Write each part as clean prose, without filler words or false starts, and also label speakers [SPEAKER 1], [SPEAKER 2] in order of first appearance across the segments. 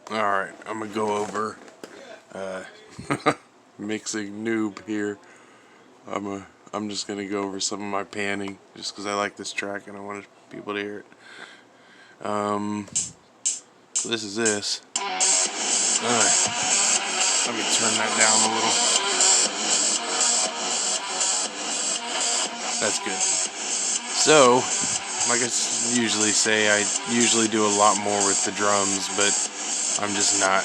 [SPEAKER 1] Alright, I'm gonna go over mixing noob here. I'm just gonna go over some of my panning just because I like this track and I want people to hear it. So this is this. Let me turn that down a little. That's good. So, like I usually say, I usually do a lot more with the drums, but I'm just not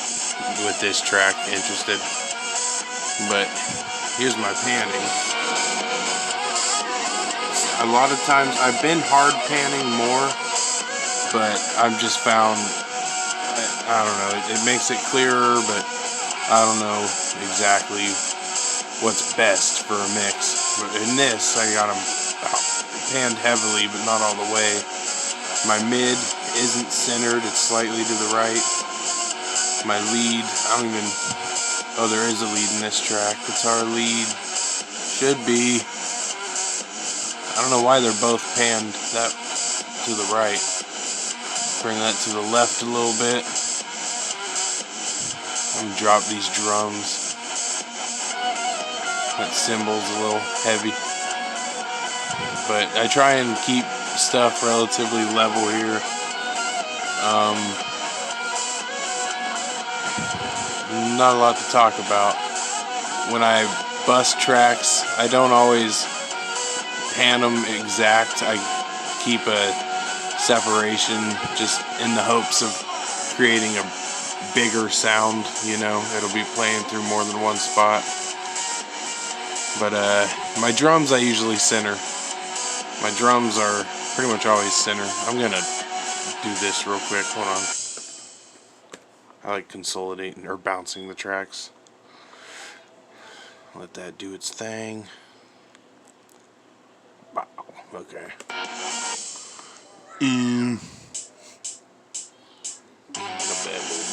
[SPEAKER 1] with this track interested. But here's my panning. A lot of times I've been hard panning more, but I've just found, I don't know, it makes it clearer, but I don't know exactly what's best for a mix. But in this, I got them panned heavily, but not all the way. My mid isn't centered, it's slightly to the right. My lead, oh, there is a lead in this track. Guitar lead should be, I don't know why they're both panned that to the right. Bring that to the left a little bit. I'm gonna drop these drums. That cymbal's a little heavy. But I try and keep stuff relatively level here. Not a lot to talk about. When I bust tracks, I don't always pan them exact. I keep a separation just in the hopes of creating a bigger sound, you know. It'll be playing through more than one spot. But my drums I usually center. My drums are pretty much always center. I'm gonna do this real quick. Hold on. I like consolidating or bouncing the tracks. Let that do its thing. Wow. Okay. Beam,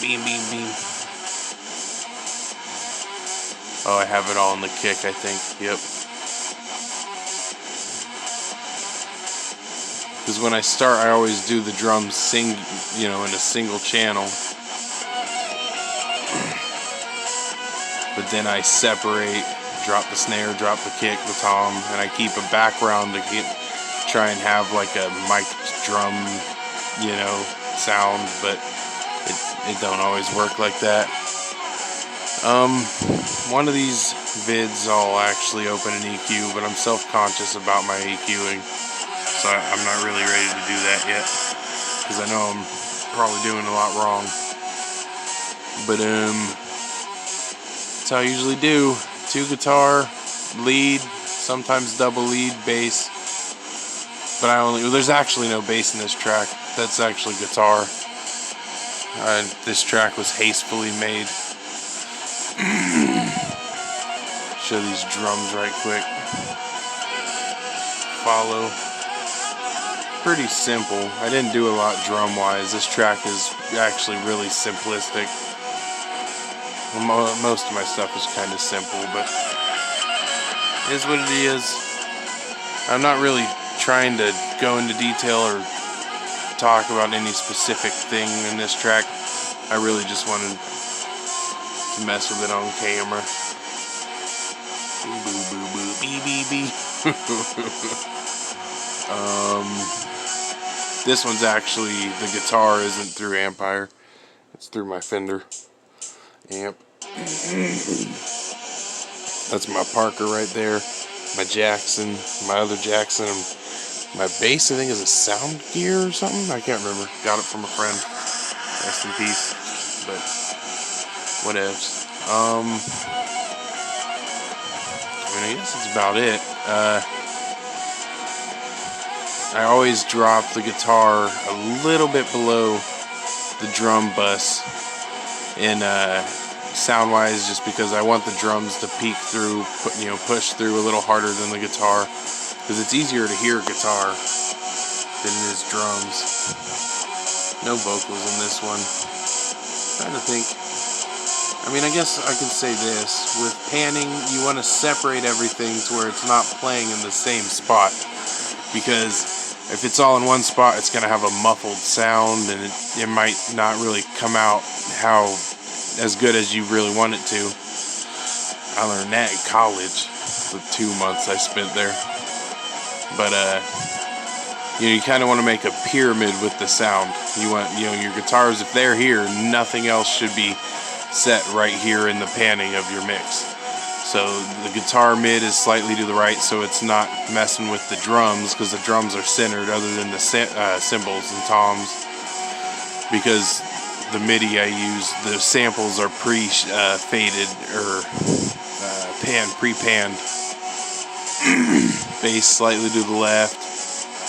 [SPEAKER 1] beam, beam. Oh, I have it all in the kick, I think. Yep. Because when I start, I always do the drums in a single channel. But then I separate, drop the snare, drop the kick, the tom, and I keep a background to try and have like a mic drum, sound, but it don't always work like that. One of these vids I'll actually open an EQ, but I'm self-conscious about my EQing, so I'm not really ready to do that yet, because I know I'm probably doing a lot wrong. But that's how I usually do. 2 guitar, lead, sometimes double lead, bass. But there's actually no bass in this track. That's actually guitar. This track was hastily made. Show these drums right quick. Follow. Pretty simple. I didn't do a lot drum wise. This track is actually really simplistic. Most of my stuff is kind of simple, but it is what it is. I'm not really trying to go into detail or talk about any specific thing in this track. I really just wanted to mess with it on camera. Boo boo boo boo bee bee bee. This one's actually, the guitar isn't through Ampire, it's through my Fender amp. That's my Parker right there, my Jackson, my other Jackson, my bass I think is a Sound Gear or something, I can't remember, got it from a friend, rest in peace, but whatevs. I guess that's about it. I always drop the guitar a little bit below the drum bus in sound-wise, just because I want the drums to peek through, push through a little harder than the guitar, because it's easier to hear guitar than it is drums. No vocals in this one. I'm trying to think. I guess I can say this. With panning, you want to separate everything to where it's not playing in the same spot. Because If it's all in one spot, it's going to have a muffled sound, and it might not really come out as good as you really want it to. I learned that in college, the 2 months I spent there. But you kind of want to make a pyramid with the sound. You want, your guitars, if they're here, nothing else should be set right here in the panning of your mix. So the guitar mid is slightly to the right, so it's not messing with the drums, because the drums are centered other than the cymbals and toms. Because the MIDI I use, the samples are pre-faded or pre-panned. Bass slightly to the left.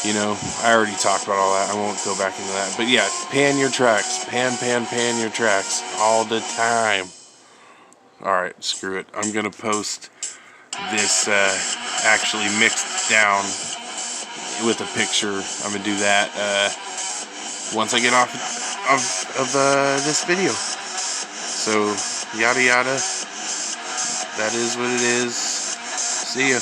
[SPEAKER 1] I already talked about all that. I won't go back into that. But yeah, pan your tracks. Pan your tracks all the time. Alright, screw it. I'm going to post this actually mixed down with a picture. I'm going to do that once I get off of this video. So, yada yada. That is what it is. See ya.